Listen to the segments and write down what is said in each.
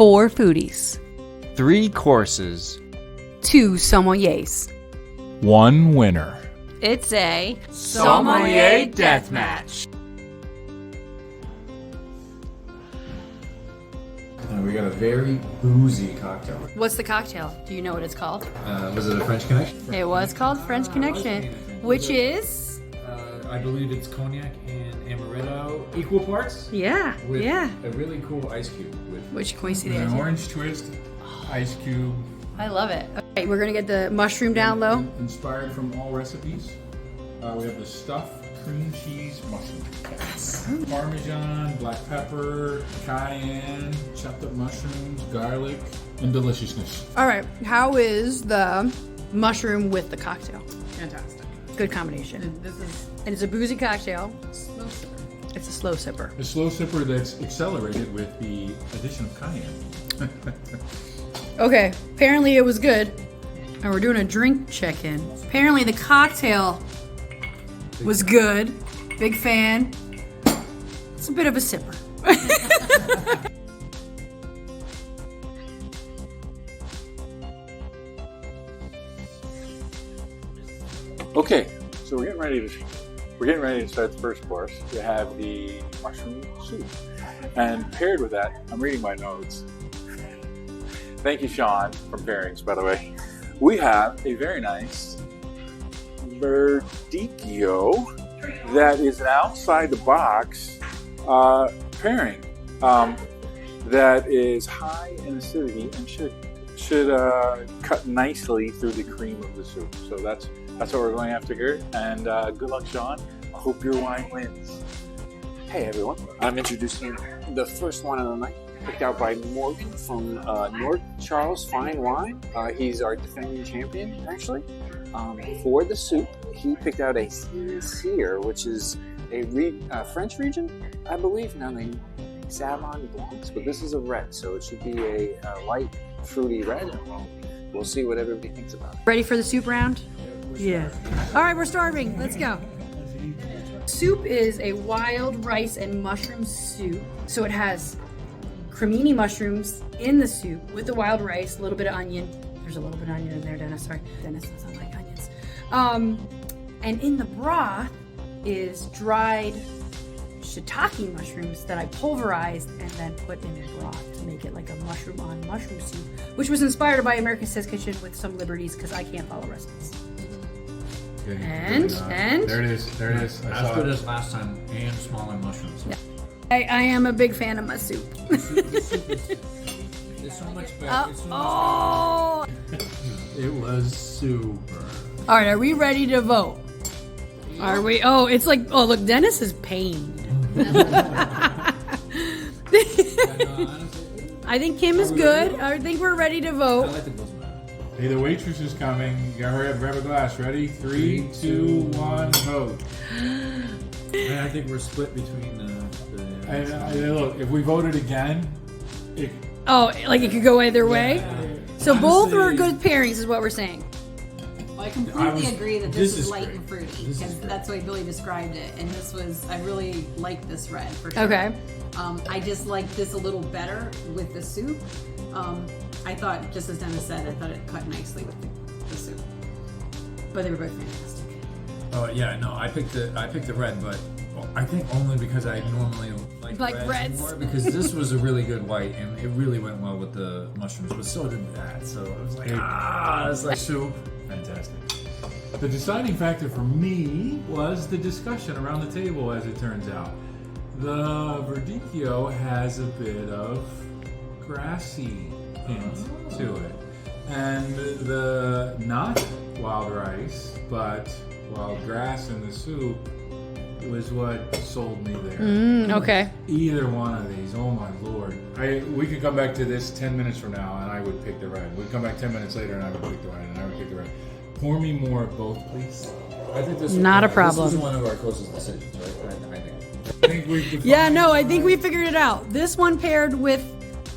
4 foodies, 3 courses, 2 sommeliers. 1 winner. It's a Sommelier Deathmatch. We got a very boozy cocktail. What's the cocktail? Do you know what it's called? Was it a French Connection? It was called French Connection, which is... I believe it's cognac and amaretto, equal parts. Yeah, With yeah. a really cool ice cube. Which can we see An the orange twist, ice cube. I love it. Okay, we're gonna get the mushroom down low. Inspired from all recipes. We have the stuffed cream cheese mushroom. Parmesan, black pepper, cayenne, chopped up mushrooms, garlic, and deliciousness. All right, how is the mushroom with the cocktail? Fantastic. Good combination. And it's a boozy cocktail. Slow sipper. It's a slow sipper. A slow sipper that's accelerated with the addition of cayenne. Okay, apparently it was good. And we're doing a drink check-in. Apparently the cocktail was good. Big fan. It's a bit of a sipper. Okay, so we're getting ready to start the first course. We have the mushroom soup, and paired with that, I'm reading my notes. Thank you, Sean from Pairings, by the way. We have a very nice verdicchio that is an outside the box pairing that is high in acidity and should cut nicely through the cream of the soup. So that's what we're going after here. And good luck, Sean. I hope your wine wins. Hey everyone, I'm introducing the first wine of the night, picked out by Morgan from North Charles Fine Wine. He's our defending champion, actually. For the soup, he picked out a Sincere, which is a French region, I believe, now named Savon Blancs, but this is a red, so it should be a light, fruity red. We'll see what everybody thinks about it. Ready for the soup round? Yeah. All right, we're starving. Let's go. Soup is a wild rice and mushroom soup. So it has cremini mushrooms in the soup with the wild rice, a little bit of onion. There's a little bit of onion in there, Dennis. Sorry. Dennis doesn't like onions. And in the broth is dried shiitake mushrooms that I pulverized and then put in the broth to make it like a mushroom on mushroom soup, which was inspired by America's Test Kitchen with some liberties because I can't follow recipes. Okay, And there it is. As good as last time, and smaller mushrooms. Yeah. I am a big fan of my soup. It's so much better. Oh! It was super. All right, are we ready to vote? Are we? Oh, it's like, oh, look, Dennis is pained. I think Kim is good. I think we're ready to I vote. like the both. Hey, the waitress is coming. You gotta hurry up, grab a glass. Ready? 3, 2, 1, vote. I think we're split between the Look, if we voted again, Oh, like it could go either way? So both Honestly, were good pairings is what we're saying. Well, I completely agree that this is light great. and fruity This is because great. that's the way Billy described it. And this was, I really like this red for sure. Okay. I just like this a little better with the soup. I thought, just as Dennis said, I thought it cut nicely with the soup. But they were both fantastic. Oh yeah, no, I picked the red, but I think only because I normally like reds. more, because this was a really good white and it really went well with the mushrooms, but so did that. So it was like it's like soup. Fantastic. The deciding factor for me was the discussion around the table, as it turns out. The verdicchio has a bit of grassy hint to it. And the not wild rice, but wild grass in the soup was what sold me there. Okay. Either one of these, oh my lord. We could come back to this 10 minutes from now and I would pick the red. We'd come back 10 minutes later and I would pick the red and I would pick the red. Pour me more of both, please. I think this Not a problem. This was one of our closest decisions, right? I think. I think we've defined Yeah, no, I think we figured it out. This one paired with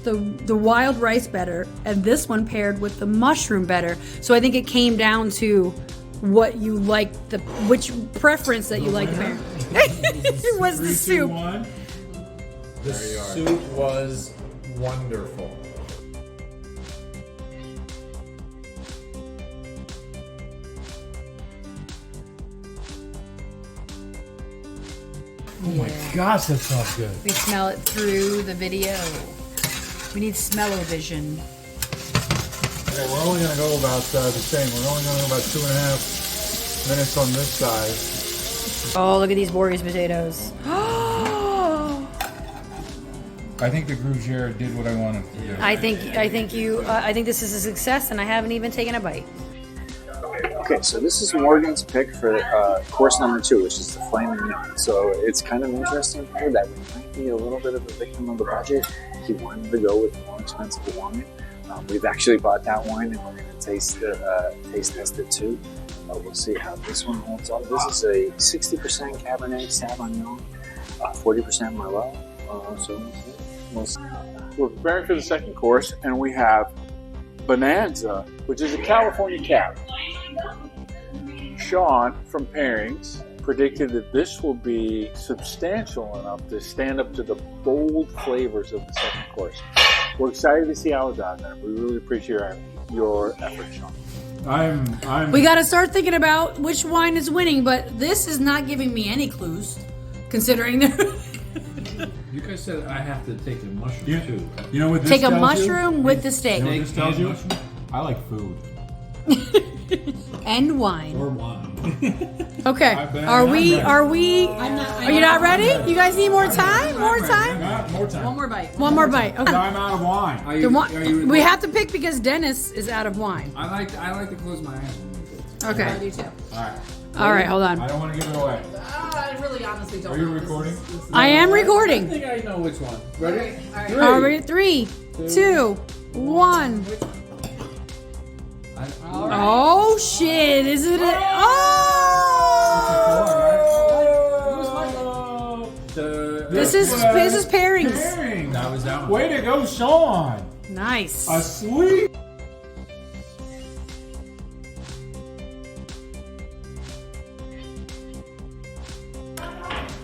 the wild rice better, and this one paired with the mushroom better. So I think it came down to what you like, which preference that you like the pair. It was the 3, 2, soup. 1. The soup was wonderful. Oh my gosh, that smells good. We smell it through the video. We need smell-o-vision. Okay, we're only gonna go about the same. We're only gonna go about 2.5 minutes on this side. Oh, look at these Boreas potatoes. I think the Gruyere did what I wanted to do. I think this is a success, and I haven't even taken a bite. Okay, so this is Morgan's pick for course number 2, which is the filet mignon. So it's kind of interesting here that we might be a little bit of a victim of the budget. He wanted to go with more expensive wine. We've actually bought that wine, and we're going to taste test it too. We'll see how this one holds up. This is a 60% Cabernet Sauvignon, 40% Merlot. So we'll see. We're preparing for the second course, and we have Bonanza, which is a California cab. Sean from Pairings predicted that this will be substantial enough to stand up to the bold flavors of the second course. We're excited to see how it does, and we really appreciate your effort, Sean. We got to start thinking about which wine is winning, but this is not giving me any clues, considering they're... You guys said I have to take a mushroom too. You know what this Take a tells mushroom you? with the steak. You know what this tells you? I like food. And wine. Or wine. Okay. Are you not ready? You guys need more time? More time? More time. One more bite. One more bite. Okay. I'm out of wine. Are you We have to pick because Dennis is out of wine. I like to close my eyes when I do it. I Okay. do too. All right, hold I on. don't want to give it away. I really honestly don't Are you know. recording? I am recording. I think I know which one. Ready? All right, 3, 2, 1. Oh shit! Is it? This is Pairings. Pairings. That was that one. Way to go, Sean. Nice. A sweet.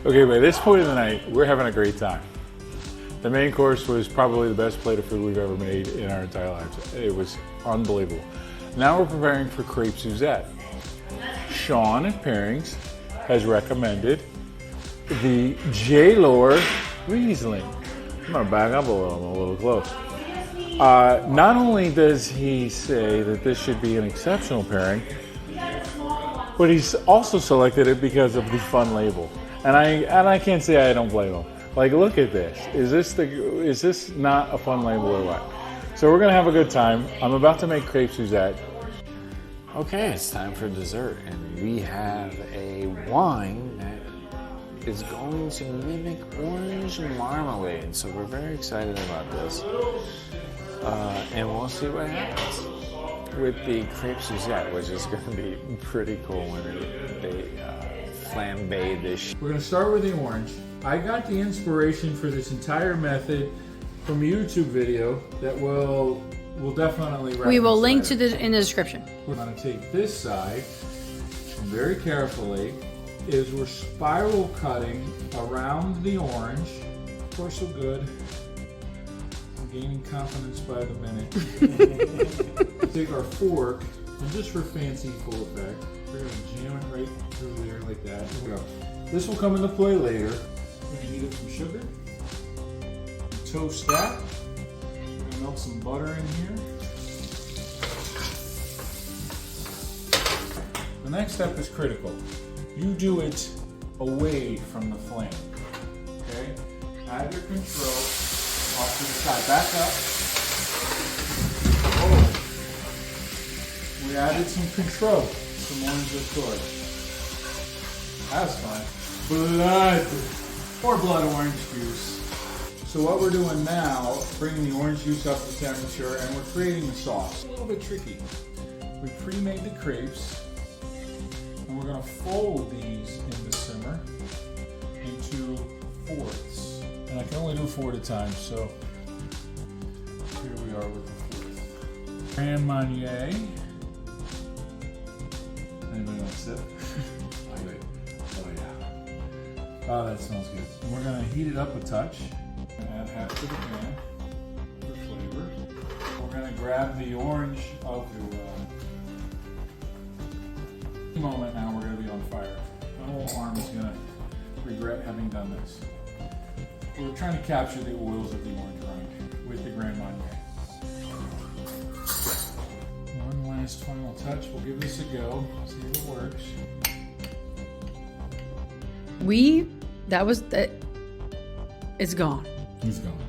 Okay, by this point of the night, we're having a great time. The main course was probably the best plate of food we've ever made in our entire lives. It was unbelievable. Now we're preparing for Crepe Suzette. Sean at Pairings has recommended the J-Lore Riesling. I'm gonna back up a little, I'm a little close. Not only does he say that this should be an exceptional pairing, but he's also selected it because of the fun label. And I can't say I don't blame him. Like, look at this. Is this not a fun label or what? So we're gonna have a good time. I'm about to make Crepe Suzette. Okay, it's time for dessert, and we have a wine that is going to mimic orange marmalade. So we're very excited about this, and we'll see what happens with the Crepe Suzette, which is going to be pretty cool when they flambe this. We're gonna start with the orange. I got the inspiration for this entire method from a YouTube video that we'll definitely reference. We will link later. to in the description. We're gonna take this side and very carefully is we're spiral cutting around the orange. Far so good. I'm gaining confidence by the minute. Take our fork and just for fancy full effect, we're gonna jam it right through there like that. Here we go. This will come into play later. We're gonna heat up some sugar. Toast that. We're gonna melt some butter in here. The next step is critical. You do it away from the flame. Okay? Add your control off to the side. Back up. Oh. We added some control, some orange liqueur. That's fun. Blood. Or blood orange juice. So what we're doing now, bringing the orange juice up to temperature, and we're creating the sauce. A little bit tricky. We pre-made the crepes, and we're going to fold these in the simmer into fourths. And I can only do 4 at a time, so here we are with the fourth. Grand Marnier. Anybody want to sip? Oh yeah. Oh, that smells good. And we're going to heat it up a touch. Add half to the pan for flavor. We're going to grab the orange of the moment now we're going to be on fire. My whole arm is going to regret having done this. We're trying to capture the oils of the orange rind with the Grand Marnier. One last final touch. We'll give this a go. See if it works. That was that. It's gone. He's gone.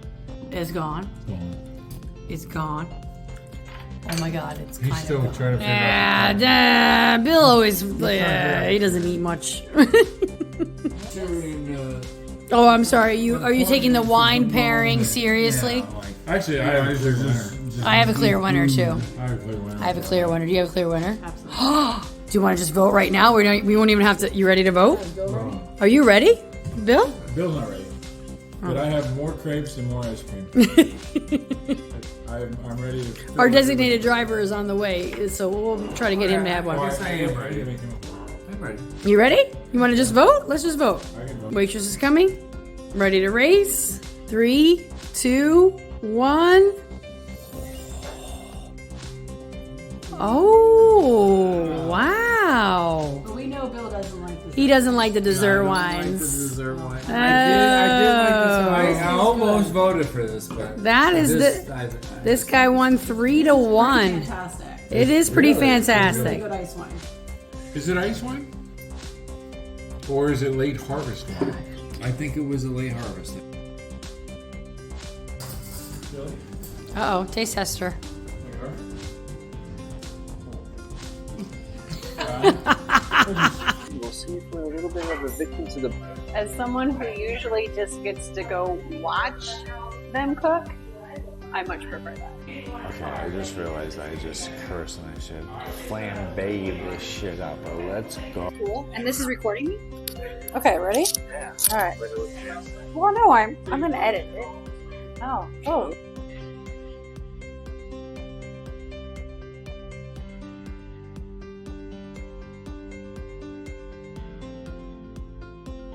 It's gone. Gone. It's gone. Oh my God, it's He's kind still of. trying to figure out. Bill always. He doesn't eat much. Oh, I'm sorry. Are you taking the wine pairing seriously? Actually, I have a clear winner. I have a clear winner too. I have a clear winner. I have a clear winner. Do you have a clear winner? Absolutely. Do you want to just vote right now? We won't even have to. You ready to vote? Are you ready, Bill? Bill's not ready. But I have more crepes and more ice cream. I'm ready to. Our designated driver is on the way, so we'll try to get him to have one. I am ready. I'm ready. You ready? You want to just vote? Let's just vote. I can vote. Waitress is coming. Ready to race? 3, 2, 1. Oh, wow. But we know Bill doesn't like this. He doesn't like the dessert I wines. like the dessert wine. Oh. I did like this wine. I almost voted for this, but That is this guy won 3 to 1. Fantastic. It is pretty Really fantastic. good ice wine. Is it ice wine? Or is it late harvest wine? I think it was a late harvest. Uh-oh, taste tester. We'll see if we're a little bit of a victim to the. As someone who usually just gets to go watch them cook, I much prefer that. Okay, I just realized I just cursed and I said flambe this shit up, but let's go. Cool. And this is recording me? Okay, ready? Yeah. All right. Well, no, I'm gonna edit it. Oh.